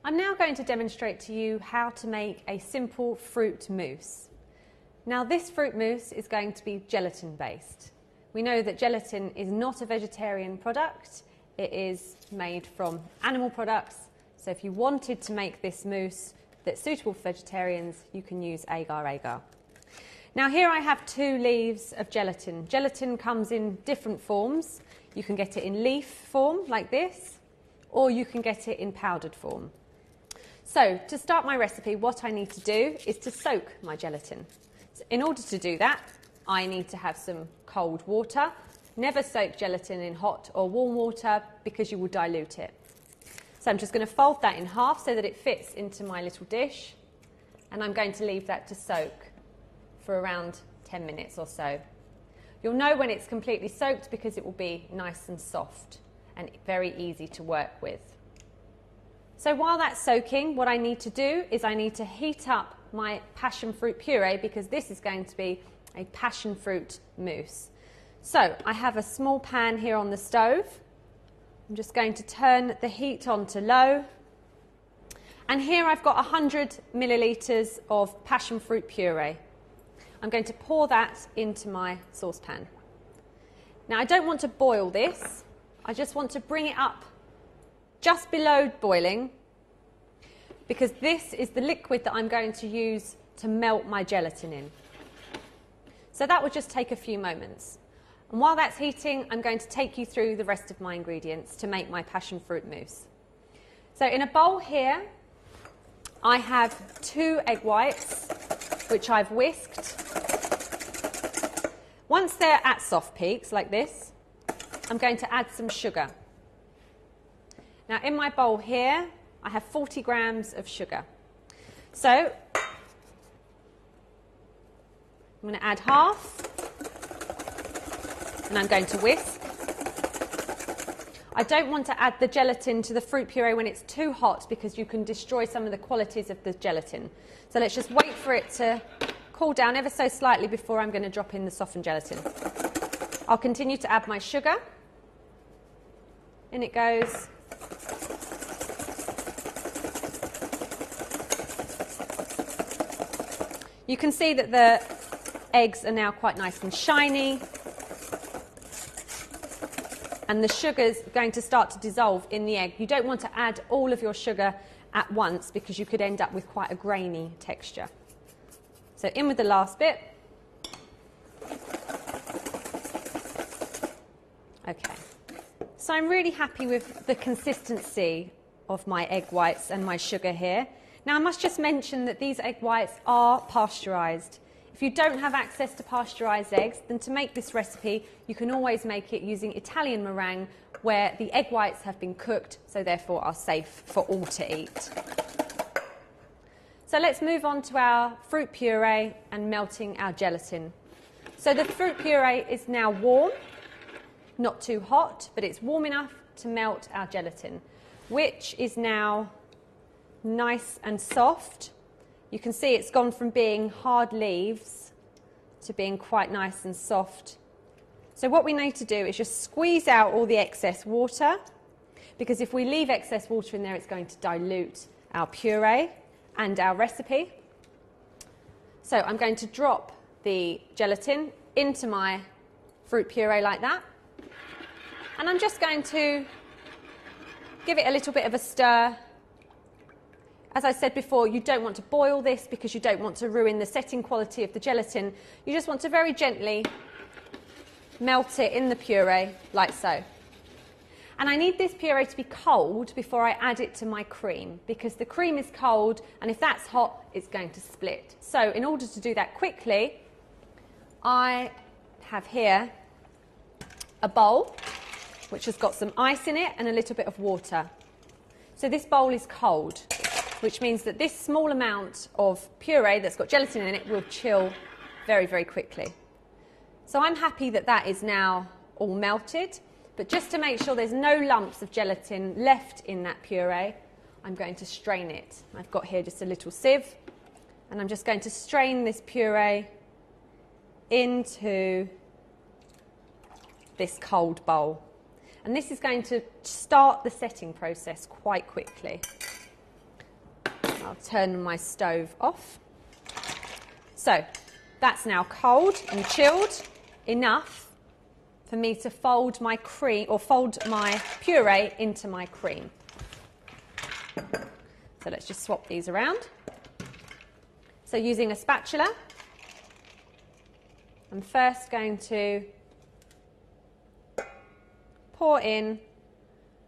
I'm now going to demonstrate to you how to make a simple fruit mousse. Now this fruit mousse is going to be gelatin based. We know that gelatin is not a vegetarian product, it is made from animal products, so if you wanted to make this mousse that's suitable for vegetarians, you can use agar-agar. Now here I have 2 leaves of gelatin. Gelatin comes in different forms. You can get it in leaf form like this, or you can get it in powdered form. So to start my recipe, what I need to do is to soak my gelatin. So in order to do that, I need to have some cold water. Never soak gelatin in hot or warm water because you will dilute it. So I'm just going to fold that in half so that it fits into my little dish, and I'm going to leave that to soak for around 10 minutes or so. You'll know when it's completely soaked because it will be nice and soft and very easy to work with. So while that's soaking, what I need to do is I need to heat up my passion fruit puree because this is going to be a passion fruit mousse. So I have a small pan here on the stove. I'm just going to turn the heat on to low. And here I've got 100 millilitres of passion fruit puree. I'm going to pour that into my saucepan. Now I don't want to boil this, I just want to bring it up just below boiling because this is the liquid that I'm going to use to melt my gelatin in. So that will just take a few moments. And while that's heating, I'm going to take you through the rest of my ingredients to make my passion fruit mousse. So in a bowl here, I have 2 egg whites, which I've whisked. Once they're at soft peaks like this, I'm going to add some sugar. Now in my bowl here, I have 40 grams of sugar. So I'm going to add half, and I'm going to whisk. I don't want to add the gelatin to the fruit puree when it's too hot because you can destroy some of the qualities of the gelatin. So let's just wait for it to cool down ever so slightly before I'm going to drop in the softened gelatin. I'll continue to add my sugar. In it goes. You can see that the eggs are now quite nice and shiny. And the sugar's going to start to dissolve in the egg. You don't want to add all of your sugar at once because you could end up with quite a grainy texture. So in with the last bit. Okay. So I'm really happy with the consistency of my egg whites and my sugar here. Now I must just mention that these egg whites are pasteurised. If you don't have access to pasteurised eggs, then to make this recipe, you can always make it using Italian meringue, where the egg whites have been cooked, so therefore are safe for all to eat. So let's move on to our fruit puree and melting our gelatin. So the fruit puree is now warm, not too hot, but it's warm enough to melt our gelatin, which is now nice and soft. You can see it's gone from being hard leaves to being quite nice and soft. So what we need to do is just squeeze out all the excess water, because if we leave excess water in there, it's going to dilute our puree and our recipe. So I'm going to drop the gelatin into my fruit puree like that. And I'm just going to give it a little bit of a stir. As I said before, you don't want to boil this because you don't want to ruin the setting quality of the gelatin. You just want to very gently melt it in the puree, like so. And I need this puree to be cold before I add it to my cream, because the cream is cold, and if that's hot, it's going to split. So in order to do that quickly, I have here a bowl which has got some ice in it and a little bit of water. So this bowl is cold, which means that this small amount of puree that's got gelatin in it will chill very, very quickly. So I'm happy that that is now all melted, but just to make sure there's no lumps of gelatin left in that puree, I'm going to strain it. I've got here just a little sieve, and I'm just going to strain this puree into this cold bowl. And this is going to start the setting process quite quickly. I'll turn my stove off. So that's now cold and chilled enough for me to fold my cream, or fold my puree into my cream. So let's just swap these around. So using a spatula, I'm first going to pour in.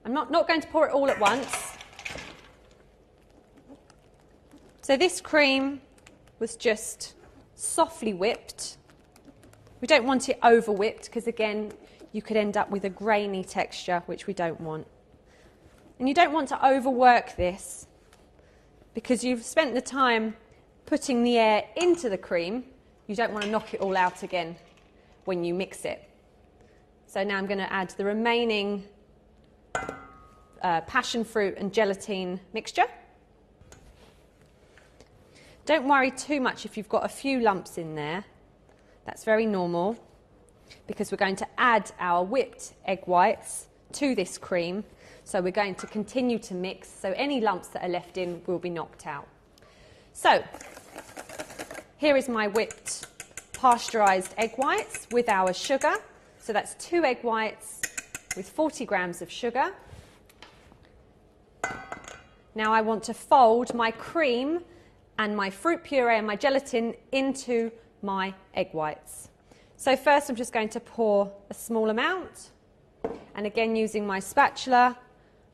I'm not going to pour it all at once. So this cream was just softly whipped. We don't want it over whipped because again you could end up with a grainy texture, which we don't want. And you don't want to overwork this because you've spent the time putting the air into the cream. You don't want to knock it all out again when you mix it. So now I'm going to add the remaining passion fruit and gelatine mixture. Don't worry too much if you've got a few lumps in there. That's very normal because we're going to add our whipped egg whites to this cream. So we're going to continue to mix, so any lumps that are left in will be knocked out. So here is my whipped pasteurised egg whites with our sugar. So that's 2 egg whites with 40 grams of sugar. Now I want to fold my cream and my fruit puree and my gelatin into my egg whites. So first I'm just going to pour a small amount, and again using my spatula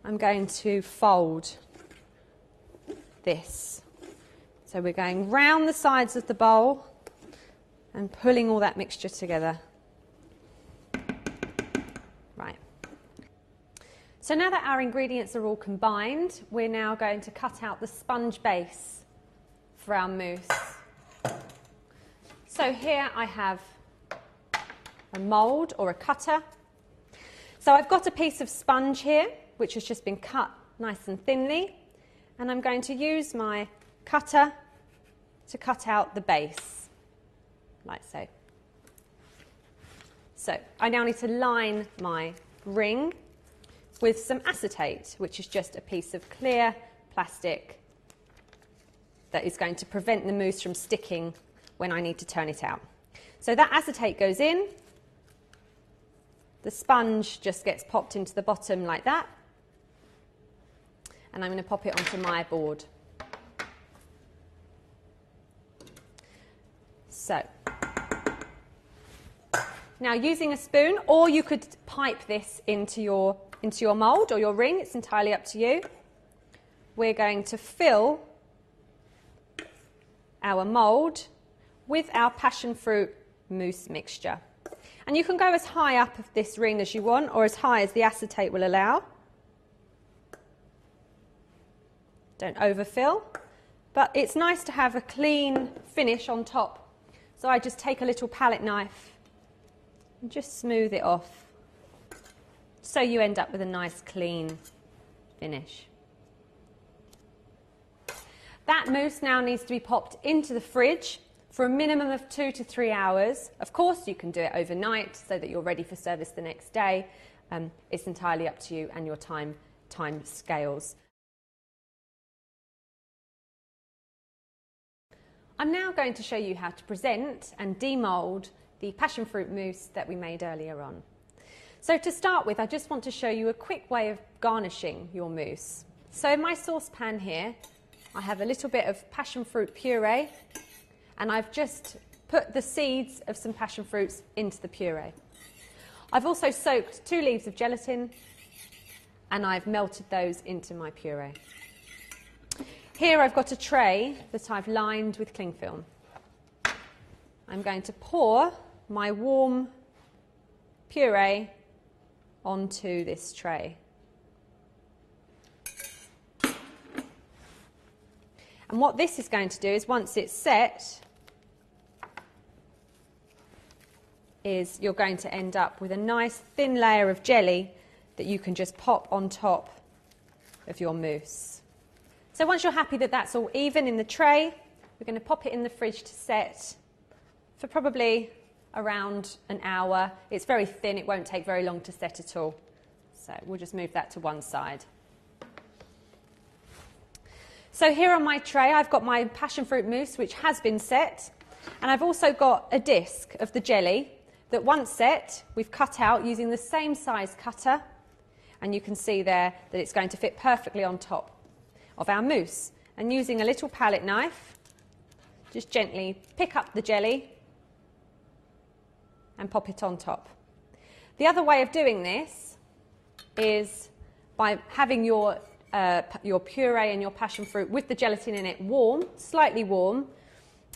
I'm going to fold this. So we're going round the sides of the bowl and pulling all that mixture together. Right. So now that our ingredients are all combined, we're now going to cut out the sponge base for our mousse. So here I have a mould or a cutter. So I've got a piece of sponge here which has just been cut nice and thinly, and I'm going to use my cutter to cut out the base, like so. So I now need to line my ring with some acetate, which is just a piece of clear plastic that is going to prevent the mousse from sticking when I need to turn it out. So that acetate goes in, the sponge just gets popped into the bottom like that, and I'm going to pop it onto my board. So, now using a spoon, or you could pipe this into your mould or your ring, it's entirely up to you. We're going to fill our mould with our passion fruit mousse mixture. And you can go as high up of this ring as you want, or as high as the acetate will allow. Don't overfill, but it's nice to have a clean finish on top. So I just take a little palette knife and just smooth it off, so you end up with a nice clean finish. That mousse now needs to be popped into the fridge for a minimum of 2 to 3 hours. Of course, you can do it overnight so that you're ready for service the next day. It's entirely up to you and your time scales. I'm now going to show you how to present and demould the passion fruit mousse that we made earlier on. So to start with, I just want to show you a quick way of garnishing your mousse. So in my saucepan here, I have a little bit of passion fruit puree, and I've just put the seeds of some passion fruits into the puree. I've also soaked 2 leaves of gelatin, and I've melted those into my puree. Here I've got a tray that I've lined with cling film. I'm going to pour my warm puree onto this tray. And what this is going to do is, once it's set, is you're going to end up with a nice thin layer of jelly that you can just pop on top of your mousse. So once you're happy that that's all even in the tray, we're going to pop it in the fridge to set for probably around an hour. It's very thin, it won't take very long to set at all. So we'll just move that to one side. So here on my tray I've got my passion fruit mousse, which has been set, and I've also got a disc of the jelly that, once set, we've cut out using the same size cutter, and you can see there that it's going to fit perfectly on top of our mousse. And using a little palette knife, just gently pick up the jelly and pop it on top. The other way of doing this is by having your puree and your passion fruit with the gelatin in it warm, slightly warm,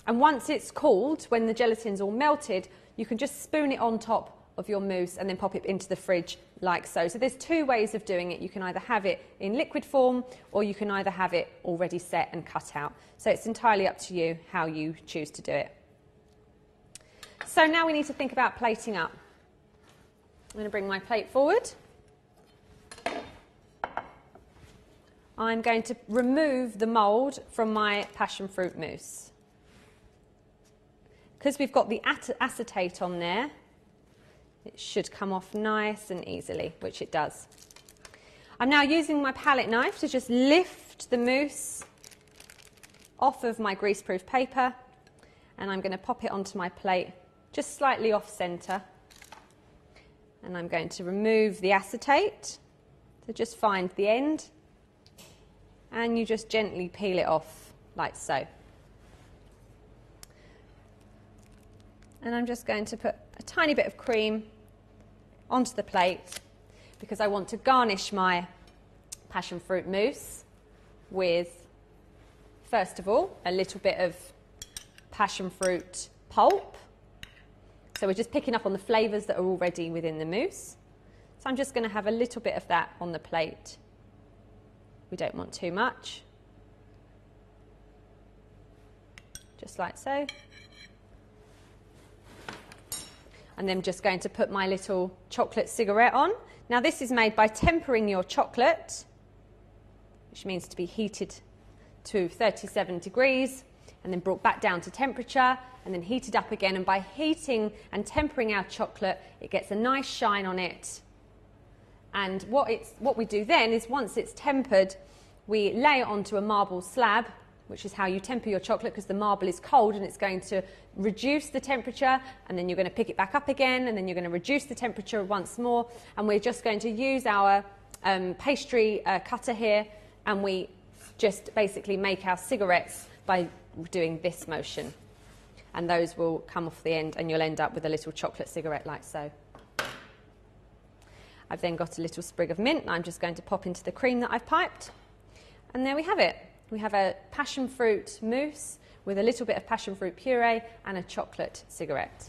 and once it's cooled, when the gelatin's all melted, you can just spoon it on top of your mousse and then pop it into the fridge like so. So there's two ways of doing it. You can either have it in liquid form, or you can either have it already set and cut out. So it's entirely up to you how you choose to do it. So now we need to think about plating up. I'm going to bring my plate forward. I'm going to remove the mould from my passion fruit mousse. Because we've got the acetate on there, it should come off nice and easily, which it does. I'm now using my palette knife to just lift the mousse off of my greaseproof paper, and I'm going to pop it onto my plate just slightly off centre. And I'm going to remove the acetate, so just find the end, and you just gently peel it off like so. And I'm just going to put a tiny bit of cream onto the plate, because I want to garnish my passion fruit mousse with, first of all, a little bit of passion fruit pulp. So we're just picking up on the flavours that are already within the mousse. So I'm just going to have a little bit of that on the plate. We don't want too much. Just like so. And then I'm just going to put my little chocolate cigarette on. Now this is made by tempering your chocolate, which means to be heated to 37 degrees and then brought back down to temperature and then heated up again. And by heating and tempering our chocolate, it gets a nice shine on it. And what we do then is, once it's tempered, we lay it onto a marble slab, which is how you temper your chocolate, because the marble is cold and it's going to reduce the temperature, and then you're going to pick it back up again, and then you're going to reduce the temperature once more. And we're just going to use our pastry cutter here, and we just basically make our cigarettes by doing this motion. And those will come off the end, and you'll end up with a little chocolate cigarette like so. I've then got a little sprig of mint I'm just going to pop into the cream that I've piped. And there we have it. We have a passion fruit mousse with a little bit of passion fruit puree and a chocolate cigarette.